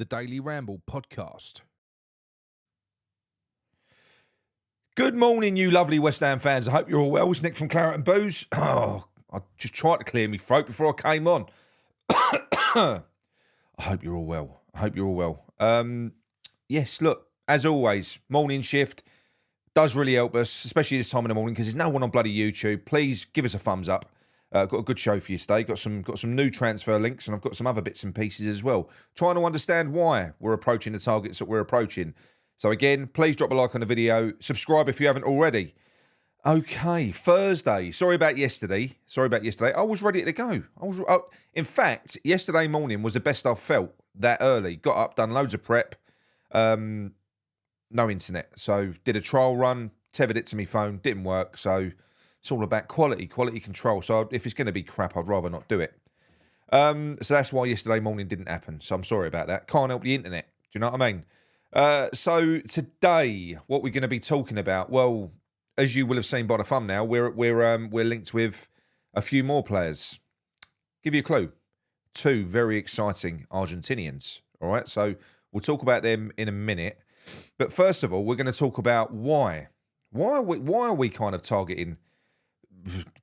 the Daily Ramble podcast. Good morning, you lovely West Ham fans. I hope you're all well. It's Nick from Claret and Booze. Oh, I just tried to clear my throat before I came on. I hope you're all well. Yes, look, as always, morning shift does really help us, especially this time in the morning, because there's no one on bloody YouTube. Please give us a thumbs up. Got a good show for you today. Got some new transfer links, and I've got some other bits and pieces as well. Trying to understand why we're approaching the targets that we're approaching. So again, please drop a like on the video. Subscribe if you haven't already. Okay, Thursday. Sorry about yesterday. I was ready to go. In fact, yesterday morning was the best I've felt that early. Got up, done loads of prep. No internet. So did a trial run, tethered it to my phone, didn't work. So it's all about quality control. So if it's going to be crap, I'd rather not do it. So that's why yesterday morning didn't happen. So I'm sorry about that. Can't help the internet. Do you know what I mean? So today, what we're going to be talking about, well, as you will have seen by the thumbnail, we're linked with a few more players. Give you a clue. 2 very exciting Argentinians. All right, so we'll talk about them in a minute. But first of all, we're going to talk about why. Why are we kind of targeting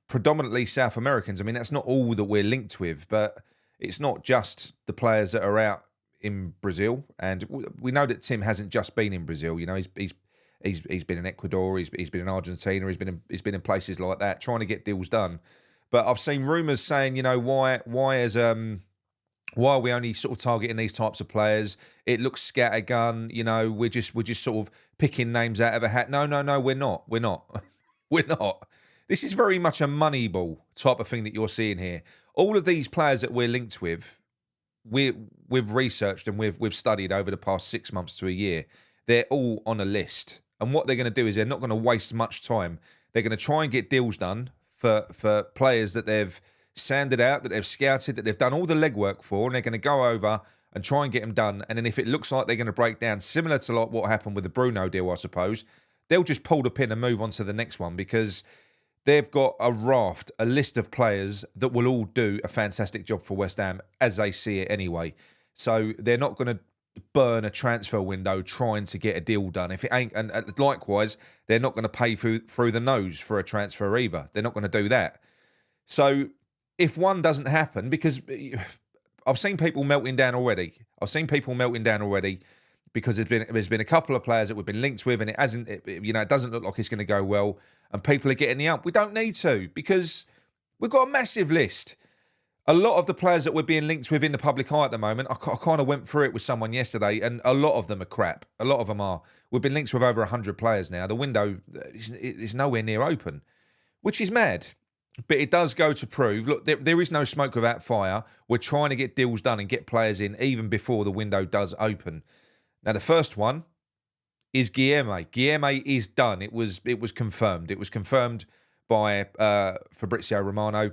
predominantly South Americans? I mean, that's not all that we're linked with, but it's not just the players that are out in Brazil. And we know that Tim hasn't just been in Brazil. You know, he's been in Ecuador, he's been in Argentina, he's been in places like that trying to get deals done. But I've seen rumours saying, you know, why are we only sort of targeting these types of players? It looks scattergun. You know, we're just sort of picking names out of a hat. No, we're not. We're not. This is very much a Moneyball type of thing that you're seeing here. All of these players that we're linked with, we've researched and we've studied over the past 6 months to a year. They're all on a list. And what they're going to do is they're not going to waste much time. They're going to try and get deals done for players that they've sanded out, that they've scouted, that they've done all the legwork for, and they're going to go over and try and get them done. And then if it looks like they're going to break down, similar to like what happened with the Bruno deal, I suppose, they'll just pull the pin and move on to the next one, because they've got a list of players that will all do a fantastic job for West Ham as they see it anyway. So they're not going to burn a transfer window trying to get a deal done. If it ain't, and likewise, they're not going to pay through the nose for a transfer either. They're not going to do that. So if one doesn't happen, because I've seen people melting down already. Because there's been a couple of players that we've been linked with, and it doesn't look like it's going to go well, and people are getting the up. We don't need to, because we've got a massive list. A lot of the players that we're being linked with in the public eye at the moment, I kind of went through it with someone yesterday, and a lot of them are crap. A lot of them are. We've been linked with over 100 players now. The window is nowhere near open, which is mad. But it does go to prove, look, there is no smoke without fire. We're trying to get deals done and get players in even before the window does open. Now, the first one is Guilherme. Guilherme is done. It was confirmed. It was confirmed by Fabrizio Romano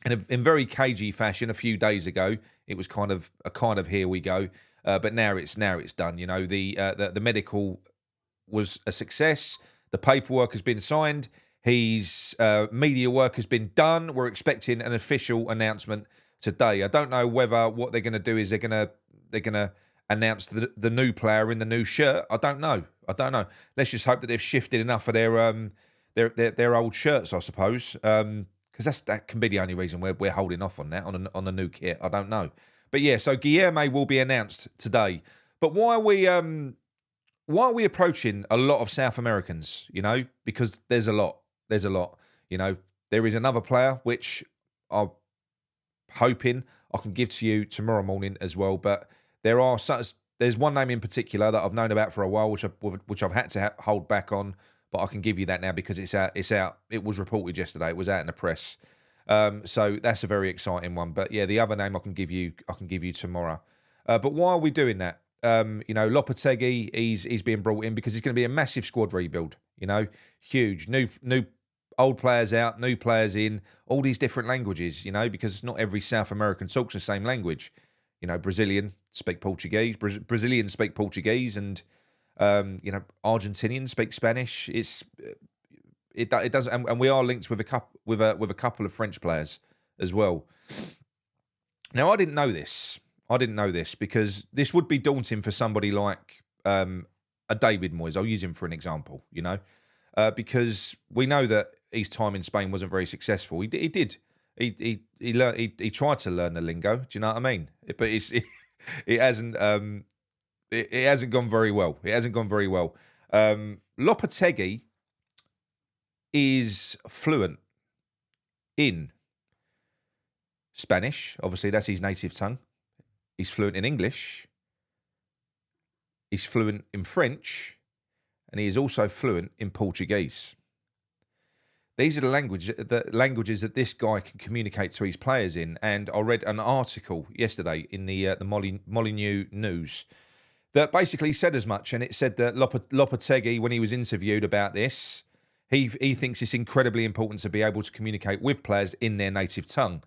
in very cagey fashion a few days ago. It was kind of here we go. But now it's done. You know, the medical was a success. The paperwork has been signed. His media work has been done. We're expecting an official announcement today. I don't know whether what they're going to do is they're going to announce the new player in the new shirt. I don't know. Let's just hope that they've shifted enough of their old shirts, I suppose, because that can be the only reason we're holding off on that on the new kit. I don't know, but yeah. So Guilherme will be announced today. But why are we approaching a lot of South Americans? You know, because there's a lot. You know, there is another player which I'm hoping I can give to you tomorrow morning as well. But there's one name in particular that I've known about for a while, which I've had to hold back on, but I can give you that now because it's out. It was reported yesterday. It was out in the press. So that's a very exciting one. But yeah, the other name I can give you tomorrow. But why are we doing that? You know, Lopetegui, he's being brought in because he's going to be a massive squad rebuild. You know, huge new old players out, new players in, all these different languages. You know, because not every South American talks the same language. You know, Brazilian speak Portuguese, Brazilians speak Portuguese, and you know, Argentinians speak Spanish. It does, and we are linked with a couple of French players as well. Now, I didn't know this. I didn't know this because this would be daunting for somebody like a David Moyes. I'll use him for an example, because we know that his time in Spain wasn't very successful. He did. He learned. He tried to learn the lingo. Do you know what I mean? But it hasn't. It hasn't gone very well. It hasn't gone very well. Lopetegui is fluent in Spanish. Obviously, that's his native tongue. He's fluent in English. He's fluent in French. And he is also fluent in Portuguese. These are the languages that this guy can communicate to his players in. And I read an article yesterday in the Molyneux News that basically said as much. And it said that Lopetegui, when he was interviewed about this, he thinks it's incredibly important to be able to communicate with players in their native tongue.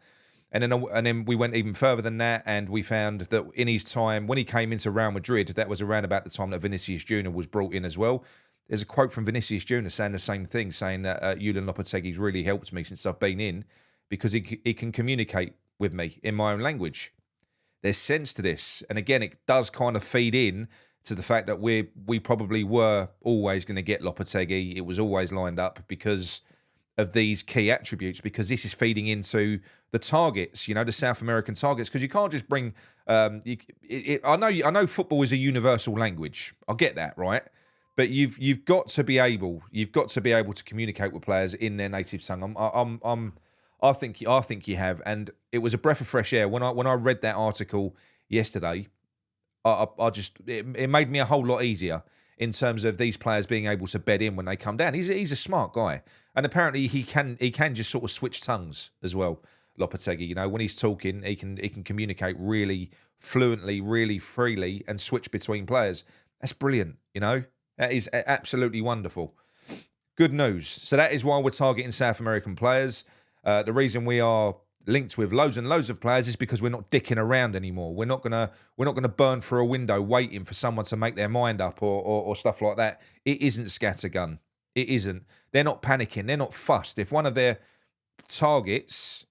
And then we went even further than that, and we found that in his time, when he came into Real Madrid, that was around about the time that Vinicius Junior was brought in as well. There's a quote from Vinicius Junior saying the same thing, saying that Julian Lopetegui's really helped me since I've been in because he can communicate with me in my own language. There's sense to this. And again, it does kind of feed in to the fact that we probably were always going to get Lopetegui. It was always lined up because of these key attributes, because this is feeding into the targets, the South American targets, because you can't just bring. I know football is a universal language. I get that, right? But you've got to be able to communicate with players in their native tongue. I think you have, and it was a breath of fresh air when I read that article yesterday. It made me a whole lot easier in terms of these players being able to bed in when they come down. He's a smart guy, and apparently he can just sort of switch tongues as well. Lopetegui, when he's talking, he can communicate really fluently, really freely, and switch between players. That's brilliant. That is absolutely wonderful. Good news. So that is why we're targeting South American players. The reason we are linked with loads and loads of players is because we're not dicking around anymore. We're not gonna burn through a window waiting for someone to make their mind up or stuff like that. It isn't scattergun. It isn't. They're not panicking. They're not fussed. If one of their targets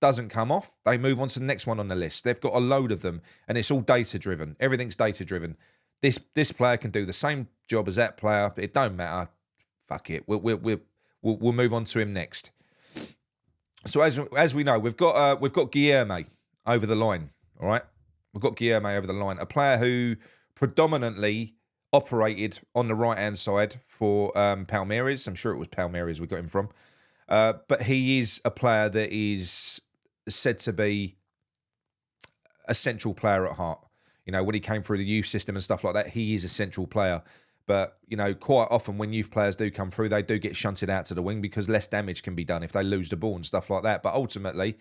doesn't come off, they move on to the next one on the list. They've got a load of them, and it's all data driven. Everything's data driven. This player can do the same job as that player. It don't matter. Fuck it. We'll move on to him next. So as we know, we've got Guilherme over the line. All right, we've got Guilherme over the line, a player who predominantly operated on the right hand side for Palmeiras. I'm sure it was Palmeiras we got him from, but he is a player that is said to be a central player at heart. When he came through the youth system and stuff like that, he is a central player. But, quite often when youth players do come through, they do get shunted out to the wing because less damage can be done if they lose the ball and stuff like that. But ultimately,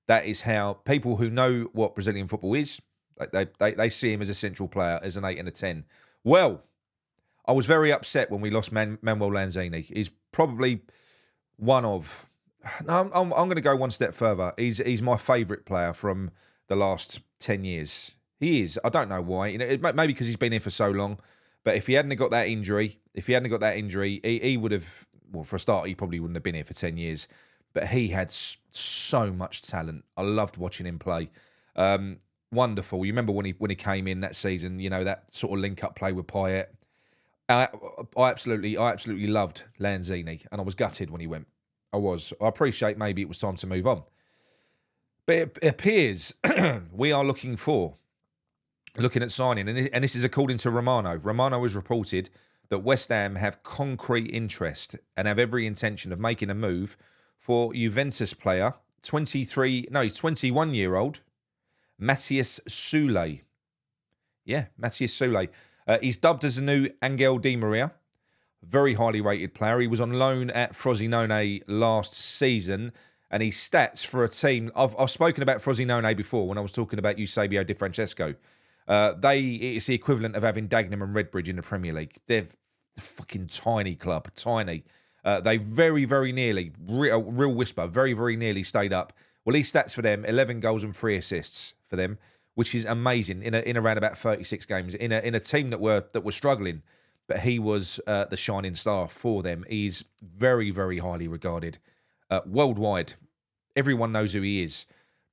that is how people who know what Brazilian football is, they see him as a central player, as an 8 and a 10. Well, I was very upset when we lost Manuel Lanzini. He's probably one of... No, I'm going to go one step further. He's my favourite player from the last 10 years. He is. I don't know why. Maybe because he's been here for so long. But if he hadn't got that injury, he would have, well, for a start, he probably wouldn't have been here for 10 years. But he had so much talent. I loved watching him play. Wonderful. You remember when he came in that season, that sort of link-up play with Payet. I absolutely loved Lanzini, and I was gutted when he went. I appreciate maybe it was time to move on. But it appears we are looking at signing, and this is according to Romano. Romano has reported that West Ham have concrete interest and have every intention of making a move for Juventus player, 21-year-old, Matheus Soulé. Yeah, Matheus Soulé. He's dubbed as the new Angel Di Maria. Very highly rated player. He was on loan at Frosinone last season, and his stats for a team... I've spoken about Frosinone before when I was talking about Eusebio Di Francesco. It's the equivalent of having Dagenham and Redbridge in the Premier League. They're a fucking tiny club, tiny. They very, very nearly, real whisper, very, very nearly stayed up. Well, his stats for them, 11 goals and 3 assists for them, which is amazing in around about 36 games in a team that were struggling. But he was the shining star for them. He's very, very highly regarded worldwide. Everyone knows who he is.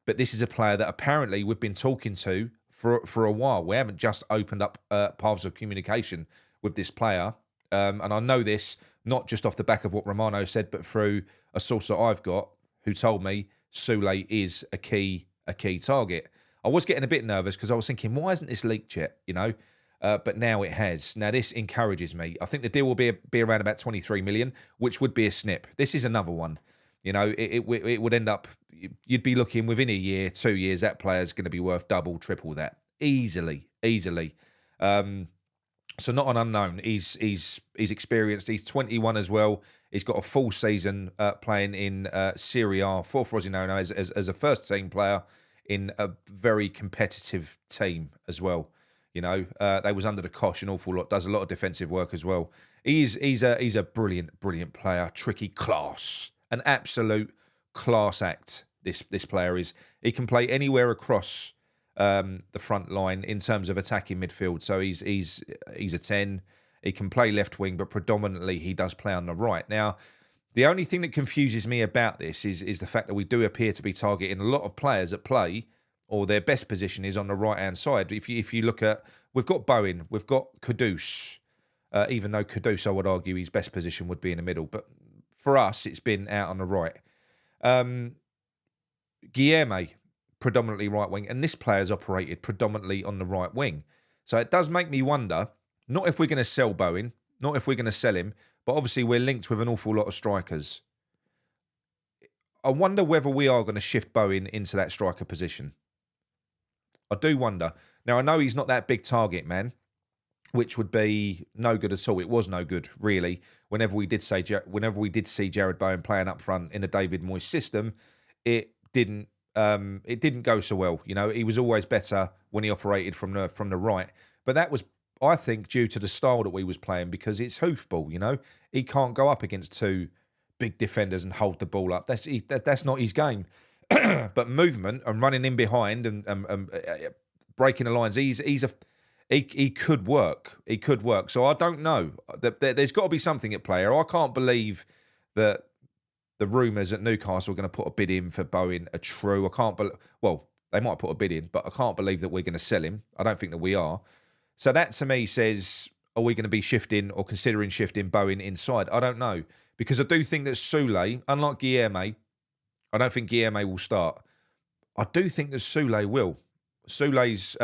But this is a player that apparently we've been talking to for a while. We haven't just opened up paths of communication with this player. And I know this not just off the back of what Romano said, but through a source that I've got who told me Sule is a key target. I was getting a bit nervous because I was thinking, why hasn't this leaked yet? But now it has. Now this encourages me. I think the deal will be around about 23 million, which would be a snip. This is another one. It would end up. You'd be looking within a year, 2 years. That player's going to be worth double, triple that easily. So not an unknown. He's experienced. He's 21 as well. He's got a full season playing in Serie A for Frosinone as a first team player in a very competitive team as well. They was under the cosh an awful lot. Does a lot of defensive work as well. He's a brilliant player. Tricky class, an absolute class act. This player is. He can play anywhere across the front line in terms of attacking midfield. So he's a 10. He can play left wing, but predominantly he does play on the right. Now, the only thing that confuses me about this is the fact that we do appear to be targeting a lot of players that play, or their best position is on the right-hand side. If you look at, we've got Bowen, we've got Kudus, even though Kudus, I would argue, his best position would be in the middle. But for us, it's been out on the right. Guilherme, predominantly right wing, and this player's operated predominantly on the right wing. So it does make me wonder, not if we're going to sell Bowen, not if we're going to sell him, but obviously we're linked with an awful lot of strikers. I wonder whether we are going to shift Bowen into that striker position. I do wonder. Now, I know he's not that big target man, which would be no good at all. It was no good, really. Whenever we did see Jared Bowen playing up front in a David Moyes system, it didn't go so well. He was always better when he operated from the right. But that was, I think, due to the style that we was playing, because it's hoofball. He can't go up against two big defenders and hold the ball up. That's not his game. But movement and running in behind and breaking the lines, he could work. He could work. So I don't know. There's got to be something at play. I can't believe that the rumours that Newcastle are going to put a bid in for Bowen are true. I can't believe. Well, they might put a bid in, but I can't believe that we're going to sell him. I don't think that we are. So that to me says, are we going to be shifting or considering shifting Bowen inside? I don't know, because I do think that Sule, unlike Guilherme, I don't think Guilherme will start. I do think that Sule will. Sule's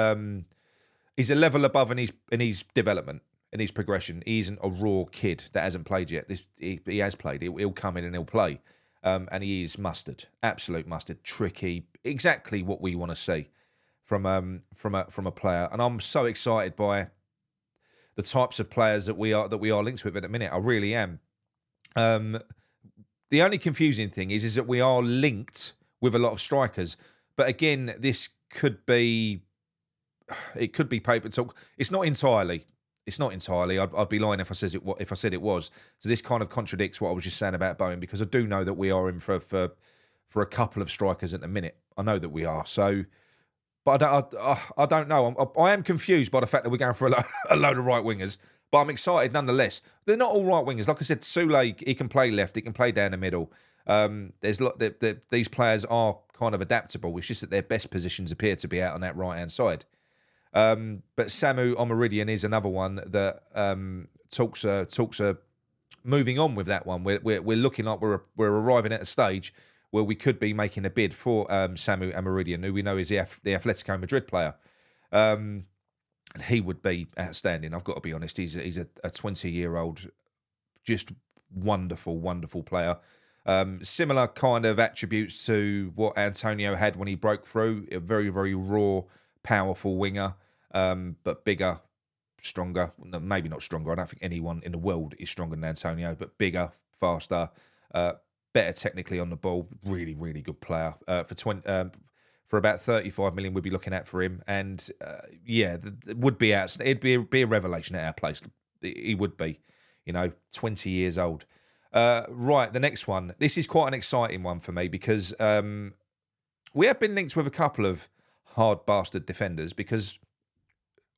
he's a level above in his development, in his progression. He isn't a raw kid that hasn't played yet. He has played. He'll come in and he'll play. And he is mustard, absolute mustard, tricky, exactly what we want to see from a player. And I'm so excited by the types of players that we are linked with at the minute. I really am. The only confusing thing is that we are linked with a lot of strikers. But again, this could be paper talk. It's not entirely. I'd be lying if I said it was. So this kind of contradicts what I was just saying about Bowen, because I do know that we are in for a couple of strikers at the minute. I know that we are. So, but I don't know. I am confused by the fact that we're going for a load of right wingers. But I'm excited nonetheless. They're not all right wingers. Like I said, Sule, he can play left. He can play down the middle. These players are kind of adaptable. It's just that their best positions appear to be out on that right-hand side. But Samu Omaridian is another one that talks are moving on with that one. We're looking like we're arriving at a stage where we could be making a bid for Samu Omaridian, who we know is the Atletico Madrid player. And he would be outstanding. I've got to be honest. He's a 20-year-old, just wonderful player. Similar kind of attributes to what Antonio had when he broke through. A very, very raw, powerful winger, but bigger, stronger. No, maybe not stronger. I don't think anyone in the world is stronger than Antonio, but bigger, faster, better technically on the ball. Really, really good player. For about 35 million, we'd be looking at for him. And it would be out. It'd be a revelation at our place. He would be, 20 years old. Right, the next one. This is quite an exciting one for me, because we have been linked with a couple of hard bastard defenders, because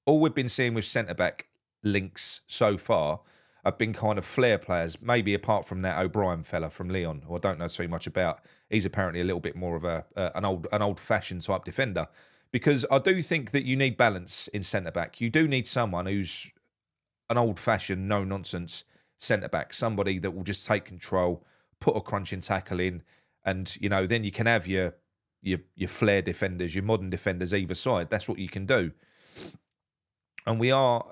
all we've been seeing with centre-back links so far have been kind of flair players, maybe apart from that O'Brien fella from Lyon, who I don't know too much about. He's apparently a little bit more of an old-fashioned type defender. because I do think that you need balance in centre-back. You do need someone who's an old-fashioned, no-nonsense centre-back, somebody that will just take control, put a crunching tackle in, and, you know, then you can have your flair defenders, your modern defenders either side. That's what you can do. And we are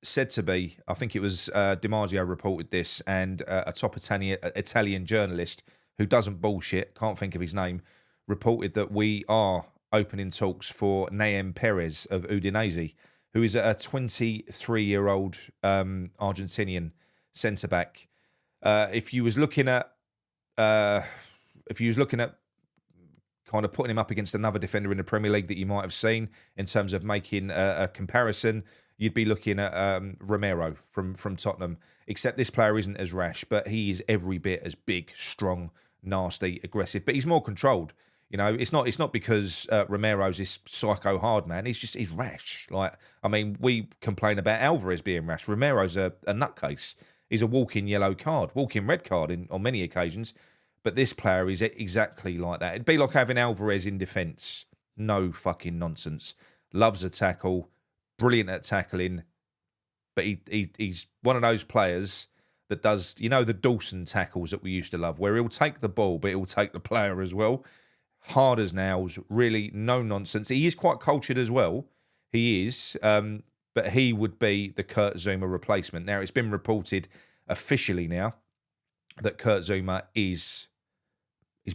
said to be, I think it was DiMaggio reported this, and a top Italian journalist who doesn't bullshit, can't think of his name, reported that we are opening talks for Naem Perez of Udinese, who is a 23-year-old Argentinian centre-back. If you was looking at kind of putting him up against another defender in the Premier League that you might have seen in terms of making a comparison, you'd be looking at Romero from Tottenham. Except this player isn't as rash, but he is every bit as big, strong, nasty, aggressive. But he's more controlled. You know, it's not because Romero's this psycho hard man. He's rash. Like, I mean, we complain about Alvarez being rash. Romero's a nutcase. He's a walking yellow card, walking red card on many occasions. But this player is exactly like that. It'd be like having Alvarez in defence. No fucking nonsense. Loves a tackle. Brilliant at tackling. But he's one of those players that does, you know, the Dawson tackles that we used to love, where he'll take the ball, but he'll take the player as well. Hard as nails, really no nonsense. He is quite cultured as well. He is, but he would be the Kurt Zouma replacement. Now, it's been reported officially now that Kurt Zouma he's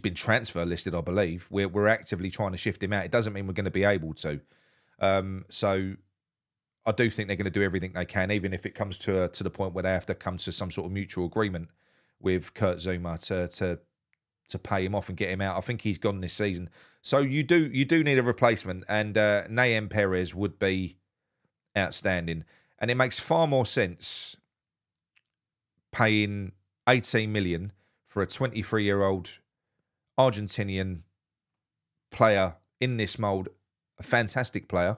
been transfer listed, I believe. We're actively trying to shift him out. It doesn't mean we're going to be able to. So I do think they're going to do everything they can, even if it comes to the point where they have to come to some sort of mutual agreement with Kurt Zouma to pay him off and get him out. I think he's gone this season. So you do need a replacement, and Naem Perez would be outstanding. And it makes far more sense paying 18 million for a 23-year-old Argentinian player in this mould, a fantastic player,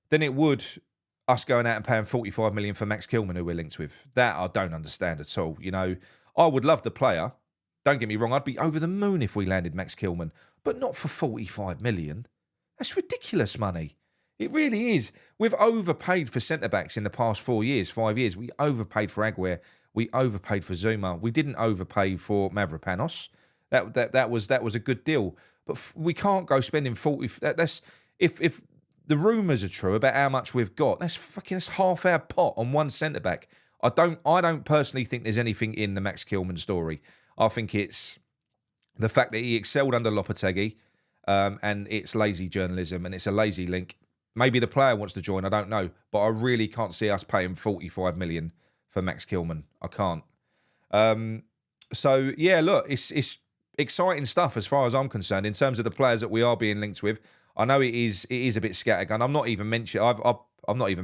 than it would us going out and paying 45 million for Max Kilman, who we're linked with. That I don't understand at all. You know, I would love the player. Don't get me wrong. I'd be over the moon if we landed Max Kilman, but not for 45 million. That's ridiculous money. It really is. We've overpaid for centre-backs in the past 5 years. We overpaid for Aguirre. We overpaid for Zouma. We didn't overpay for Mavropanos. That was a good deal. But we can't go spending 40. That's if the rumours are true about how much we've got. That's half our pot on one centre back. I don't personally think there's anything in the Max Kilman story. I think it's the fact that he excelled under Lopetegui, and it's lazy journalism and it's a lazy link. Maybe the player wants to join. I don't know, but I really can't see us paying 45 million for Max Kilman. I can't. So yeah, look, it's exciting stuff as far as I'm concerned in terms of the players that we are being linked with. I know it is a bit scattergun. I've not even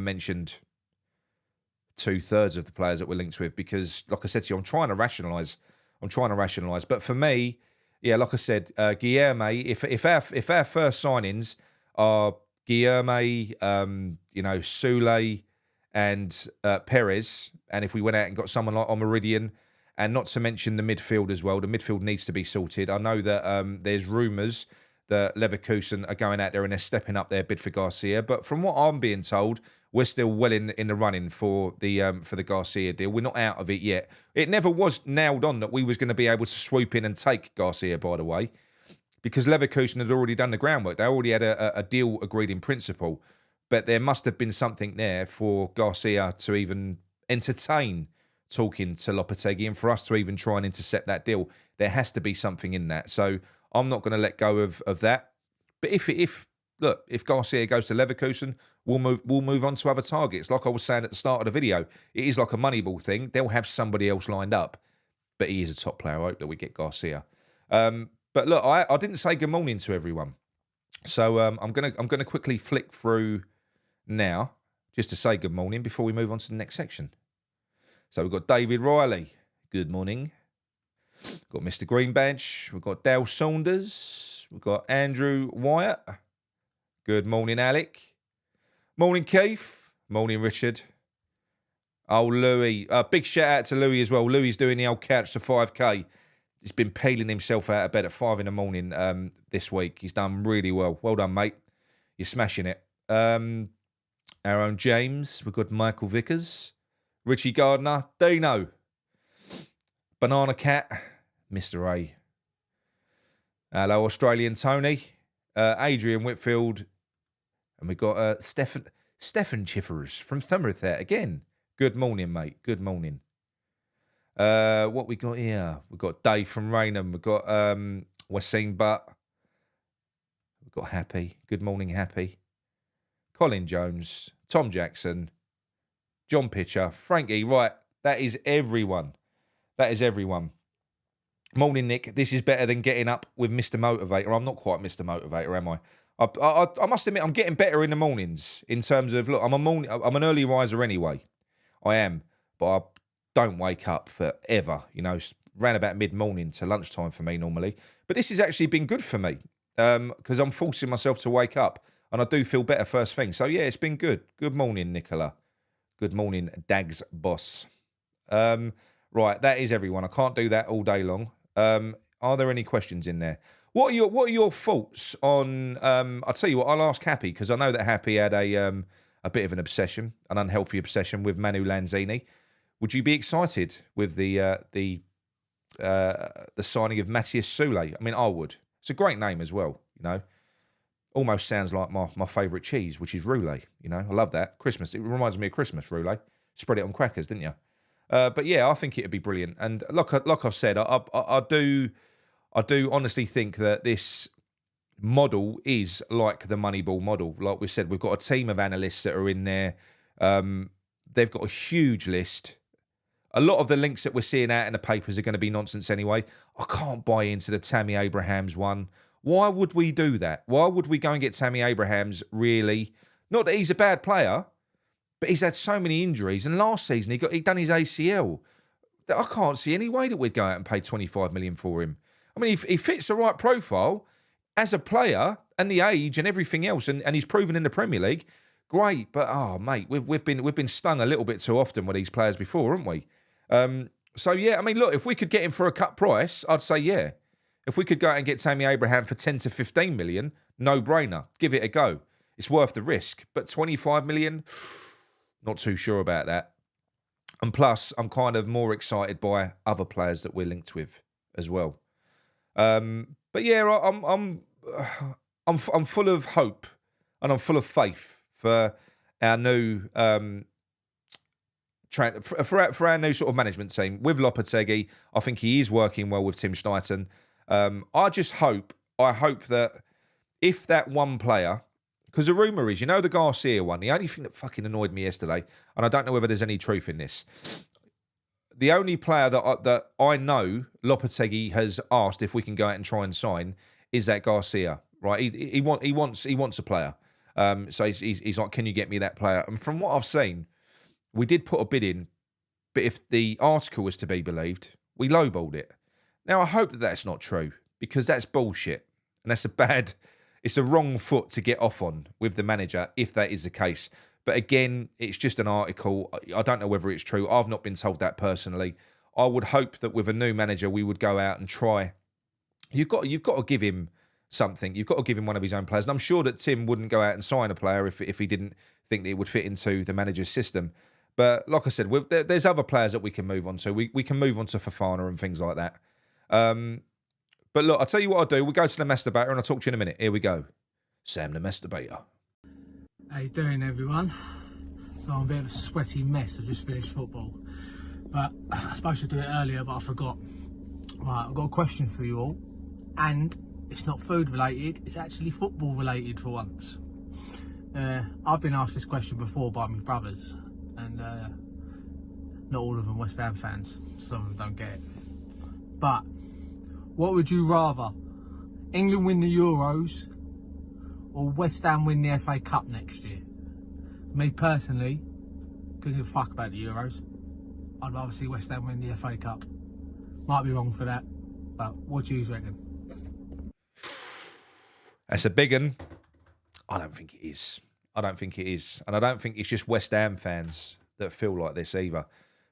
mentioned 2/3 of the players that we're linked with because, like I said to you, I'm trying to rationalise. But for me, yeah, like I said, Guilherme. If our first signings are Guilherme, Soule and Perez, and if we went out and got someone like Omeridian, and not to mention the midfield as well, the midfield needs to be sorted. I know that there's rumours that Leverkusen are going out there and they're stepping up their bid for Garcia, but from what I'm being told, we're still well in the running for the Garcia deal. We're not out of it yet. It never was nailed on that we was going to be able to swoop in and take Garcia, by the way, because Leverkusen had already done the groundwork. They already had a deal agreed in principle, but there must have been something there for Garcia to even entertain talking to Lopetegui and for us to even try and intercept that deal. There has to be something in that. So I'm not going to let go of that. But if Garcia goes to Leverkusen, we'll move on to other targets. Like I was saying at the start of the video, it is like a Moneyball thing. They'll have somebody else lined up, but he is a top player. I hope that we get Garcia. But look, I didn't say good morning to everyone, so I'm gonna quickly flick through now just to say good morning before we move on to the next section. So we've got David Riley. Good morning. Got Mr. Green Badge. We've got Dale Saunders. We've got Andrew Wyatt. Good morning, Alec. Morning, Keith. Morning, Richard. Oh, Louis. Big shout out to Louis as well. Louis doing the old couch to 5K. he's been peeling himself out of bed at 5 in the morning this week. He's done really well. Well done, mate. You're smashing it. Our own James. We've got Michael Vickers, Richie Gardner, Dino, Banana Cat, Mr. A. Hello, Australian Tony, Adrian Whitfield, and we've got Stefan Chiffers from Thummerthat again. Good morning, mate. Good morning. What we got here? We've got Dave from Raynham. We've got Wasim Butt. We've got Happy. Good morning, Happy. Colin Jones, Tom Jackson, John Pitcher, Frankie. Right, that is everyone. That is everyone. Morning, Nick. This is better than getting up with Mr. Motivator. I'm not quite Mr. Motivator, am I? I must admit, I'm getting better in the mornings in terms of, look, I'm an early riser anyway. I am, but I don't wake up forever. You know, round about mid-morning to lunchtime for me normally. But this has actually been good for me because I'm forcing myself to wake up. And I do feel better first thing. So, yeah, it's been good. Good morning, Nicola. Good morning, Dags Boss. Right, that is everyone. I can't do that all day long. Are there any questions in there? What are your thoughts on... I'll tell you what, I'll ask Happy, because I know that Happy had a bit of an obsession, an unhealthy obsession with Manu Lanzini. Would you be excited with the signing of Matthias Sule? I mean, I would. It's a great name as well, you know. Almost sounds like my favourite cheese, which is roulette. You know, I love that. Christmas. It reminds me of Christmas, roulette. Spread it on crackers, didn't you? But yeah, I think it'd be brilliant. And like I've said, I do honestly think that this model is like the Moneyball model. Like we said, we've got a team of analysts that are in there. They've got a huge list. A lot of the links that we're seeing out in the papers are going to be nonsense anyway. I can't buy into the Tammy Abrahams one. Why would we do that? Why would we go and get Tammy Abrahams, really? Not that he's a bad player, but he's had so many injuries. And last season, he done his ACL. I can't see any way that we'd go out and pay 25 million for him. I mean, he fits the right profile as a player and the age and everything else, and he's proven in the Premier League. Great, but, oh, mate, we've been stung a little bit too often with these players before, haven't we? So, yeah, I mean, look, if we could get him for a cut price, I'd say, yeah. If we could go out and get Tammy Abraham for 10 to 15 million, no-brainer. Give it a go. It's worth the risk. But 25 million, not too sure about that. And plus, I'm kind of more excited by other players that we're linked with as well. But yeah, I'm full of hope and I'm full of faith for our new for our new sort of management team with Lopetegui. I think he is working well with Tim Steiten. I hope that if that one player, because the rumour is, you know, the Garcia one, the only thing that fucking annoyed me yesterday, and I don't know whether there's any truth in this, the only player that I know Lopetegui has asked if we can go out and try and sign is that Garcia, right? He wants a player. So he's like, can you get me that player? And from what I've seen, we did put a bid in, but if the article was to be believed, we lowballed it. Now, I hope that that's not true, because that's bullshit. And it's a wrong foot to get off on with the manager, if that is the case. But again, it's just an article. I don't know whether it's true. I've not been told that personally. I would hope that with a new manager, we would go out and try. You've got to give him something. You've got to give him one of his own players. And I'm sure that Tim wouldn't go out and sign a player if he didn't think that it would fit into the manager's system. But like I said, there's other players that we can move on to. We can move on to Fofana and things like that. But look, I'll tell you what I'll do. We'll go to the masturbator and I'll talk to you in a minute. Here we go. Sam the masturbator. How you doing, everyone? So I'm a bit of a sweaty mess. I just finished football. But I was supposed to do it earlier, but I forgot. Right, I've got a question for you all. And it's not food related, it's actually football related for once. I've been asked this question before by my brothers. And not all of them West Ham fans. Some of them don't get it. But what would you rather? England win the Euros or West Ham win the FA Cup next year? Me personally, couldn't give a fuck about the Euros. I'd rather see West Ham win the FA Cup. Might be wrong for that, but what do you reckon? That's a big one. I don't think it is. I don't think it is. And I don't think it's just West Ham fans that feel like this either.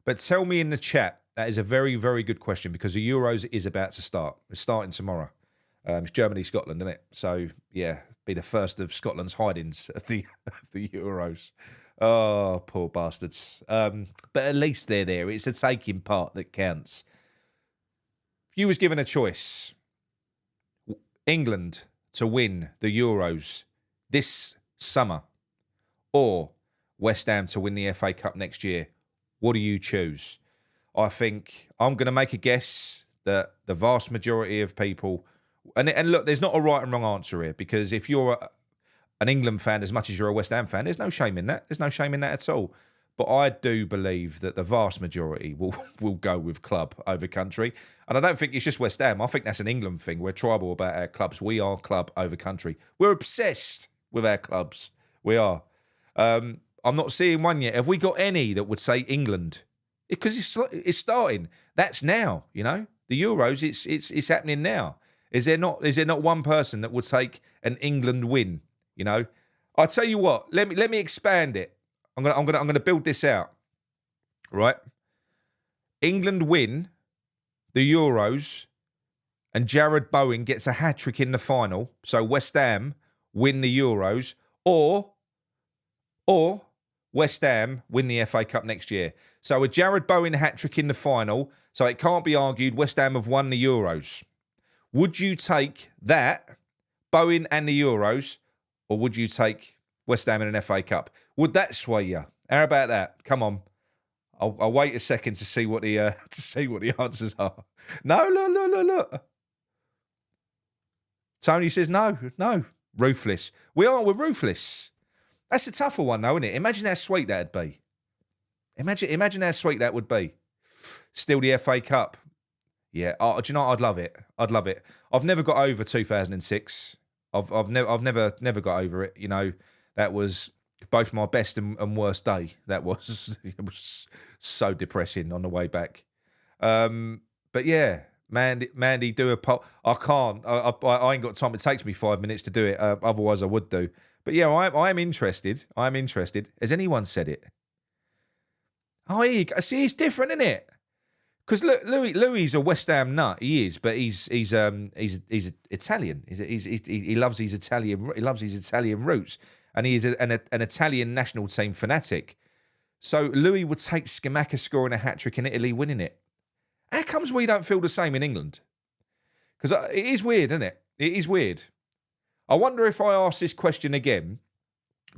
But tell me in the chat, that is a very, very good question because the Euros is about to start. It's starting tomorrow. It's Germany, Scotland, isn't it? So, yeah, be the first of Scotland's hidings of the Euros. Oh, poor bastards. But at least they're there. It's the taking part that counts. If you was given a choice, England to win the Euros this summer or West Ham to win the FA Cup next year, what do you choose? I think I'm going to make a guess that the vast majority of people... And look, there's not a right and wrong answer here because if you're an England fan as much as you're a West Ham fan, there's no shame in that. There's no shame in that at all. But I do believe that the vast majority will go with club over country. And I don't think it's just West Ham. I think that's an England thing. We're tribal about our clubs. We are club over country. We're obsessed with our clubs. We are. I'm not seeing one yet. Have we got any that would say England? Because it's starting. That's now, you know. The Euros, it's happening now. Is there not one person that would take an England win? You know, I'll tell you what. Let me expand it. I'm gonna build this out. Right. England win the Euros, and Jared Bowen gets a hat trick in the final. So West Ham win the Euros, or West Ham win the FA Cup next year. So a Jared Bowen hat trick in the final. So it can't be argued. West Ham have won the Euros. Would you take that, Bowen and the Euros, or would you take West Ham in an FA Cup? Would that sway you? How about that? Come on, I'll wait a second to see what the answers are. No, look. Tony says no. Ruthless. We're ruthless. That's a tougher one though, isn't it? Imagine how sweet that'd be. Imagine how sweet that would be. Still the FA Cup. Yeah, do you know what? I'd love it. I've never got over 2006. I've never got over it. You know, that was both my best and worst day. It was so depressing on the way back. But yeah, Mandy, do a poll. I can't. I ain't got time. It takes me 5 minutes to do it. Otherwise, I would do. But yeah, I am interested. Has anyone said it? Oh, here you go. See, it's different, isn't it? Because Louis a West Ham nut. He is, but he's Italian. He loves his Italian roots, and he is an Italian national team fanatic. So Louis would take Scamacca scoring a hat trick in Italy, winning it. How comes we don't feel the same in England? Because it is weird, isn't it? It is weird. I wonder if I ask this question again,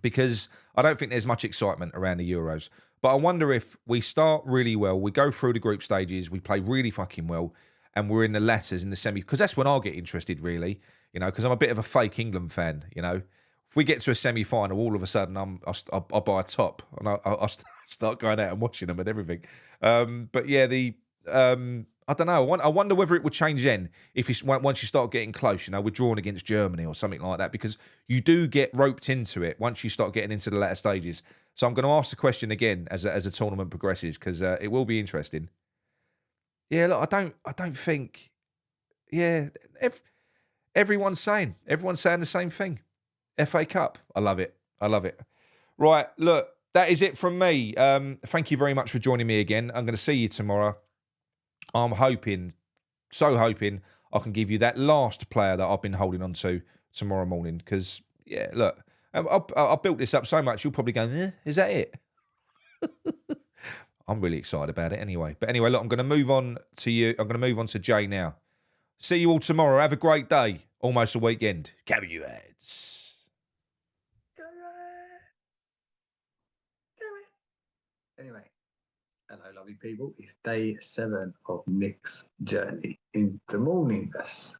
because I don't think there's much excitement around the Euros. But I wonder if we start really well, we go through the group stages, we play really fucking well, and we're in the latters, in the semi, because that's when I'll get interested, really, you know, because I'm a bit of a fake England fan, you know. If we get to a semi-final, all of a sudden I'll buy a top, and I'll start going out and watching them and everything. But yeah, I don't know. I wonder whether it would change then once you start getting close. You know, we're drawn against Germany or something like that, because you do get roped into it once you start getting into the latter stages. So I'm going to ask the question again as a tournament progresses, because it will be interesting. Yeah, look, I don't think. Yeah, everyone's saying the same thing. FA Cup, I love it. Right, look, that is it from me. Thank you very much for joining me again. I'm going to see you tomorrow. I'm hoping I can give you that last player that I've been holding on to tomorrow morning. Because, yeah, look, I built this up so much, you'll probably go, is that it? I'm really excited about it anyway. But anyway, look, I'm going to move on to you. I'm going to move on to Jay now. See you all tomorrow. Have a great day. Almost a weekend. Carry your heads. Anyway. Hello, lovely people. It's day 7 of Nick's journey into morningness.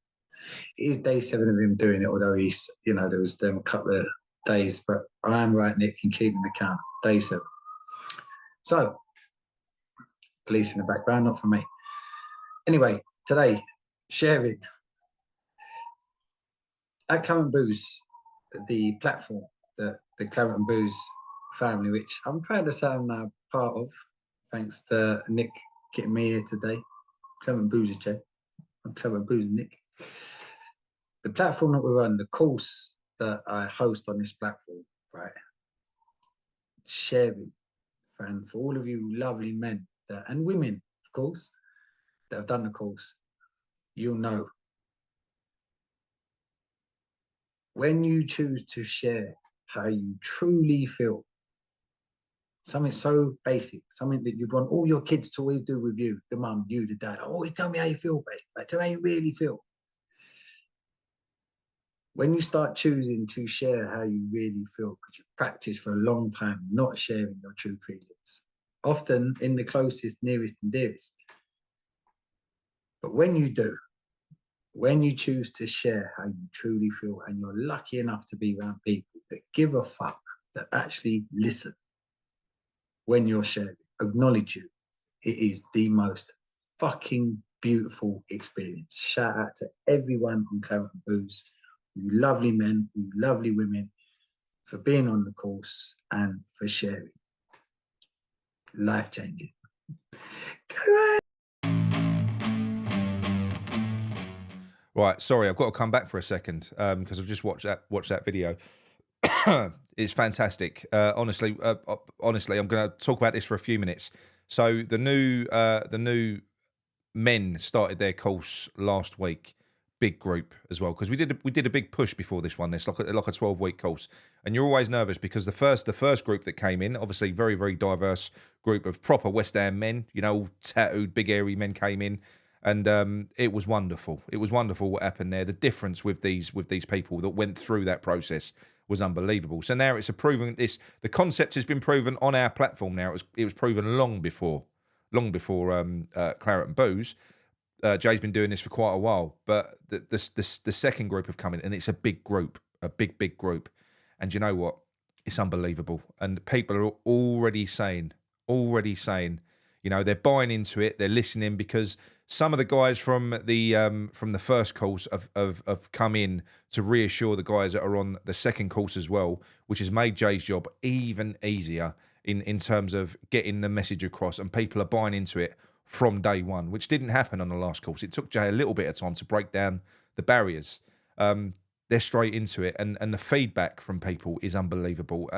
It is day 7 of him doing it, although he's, there was them a couple of days, but I am right, Nick, in keeping the count. Day 7. So, police in the background, not for me. Anyway, today, sharing at Claret & Booze, the platform, the Claret & Booze family, which I'm proud to say I'm now part of. Thanks to Nick getting me here today. Claret & Booze chair. I'm Claret & Booze Nick. The platform that we're on, the course that I host on this platform, right? Sharing, fan, for all of you lovely men and women, of course, that have done the course, you'll know. When you choose to share how you truly feel, something so basic, something that you'd want all your kids to always do with you, the mum, you, the dad, always tell me how you feel, babe. Like, tell me how you really feel. When you start choosing to share how you really feel, because you practice for a long time not sharing your true feelings, often in the closest, nearest and dearest. But when you do, when you choose to share how you truly feel, and you're lucky enough to be around people that give a fuck, that actually listen when you're sharing, acknowledge you, it is the most fucking beautiful experience. Shout out to everyone on Claret and Booze, you lovely men, you lovely women, for being on the course and for sharing. Life changing. Right, sorry, I've got to come back for a second because I've just watched that video. It's fantastic. Honestly, I'm going to talk about this for a few minutes. So the new men started their course last week. Big group as well, because we did a big push before this one. It's like a 12-week course, and you're always nervous because the first group that came in, obviously very, very diverse group of proper West Ham men, you know, all tattooed, big airy men came in, and it was wonderful. It was wonderful what happened there. The difference with these people that went through that process was unbelievable. So now it's the concept has been proven on our platform now. It was proven long before Claret and Booze. Jay's been doing this for quite a while, but the second group have come in, and it's a big group, a big group. And you know what? It's unbelievable. And people are already saying, you know, they're buying into it, they're listening, because some of the guys from the first course have come in to reassure the guys that are on the second course as well, which has made Jay's job even easier in terms of getting the message across, and people are buying into it from day one, which didn't happen on the last course. It took Jay a little bit of time to break down the barriers. They're straight into it, and the feedback from people is unbelievable.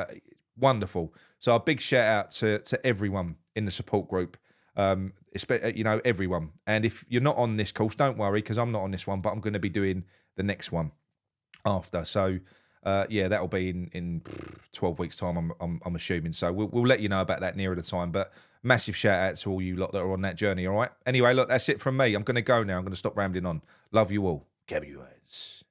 Wonderful. So a big shout out to everyone in the support group, you know, everyone. And if you're not on this course, don't worry, because I'm not on this one, but I'm going to be doing the next one after. So yeah, that'll be in 12 weeks' time, I'm assuming. So we'll let you know about that nearer the time. But massive shout out to all you lot that are on that journey, all right? Anyway, look, that's it from me. I'm going to go now. I'm going to stop rambling on. Love you all. Keep you guys.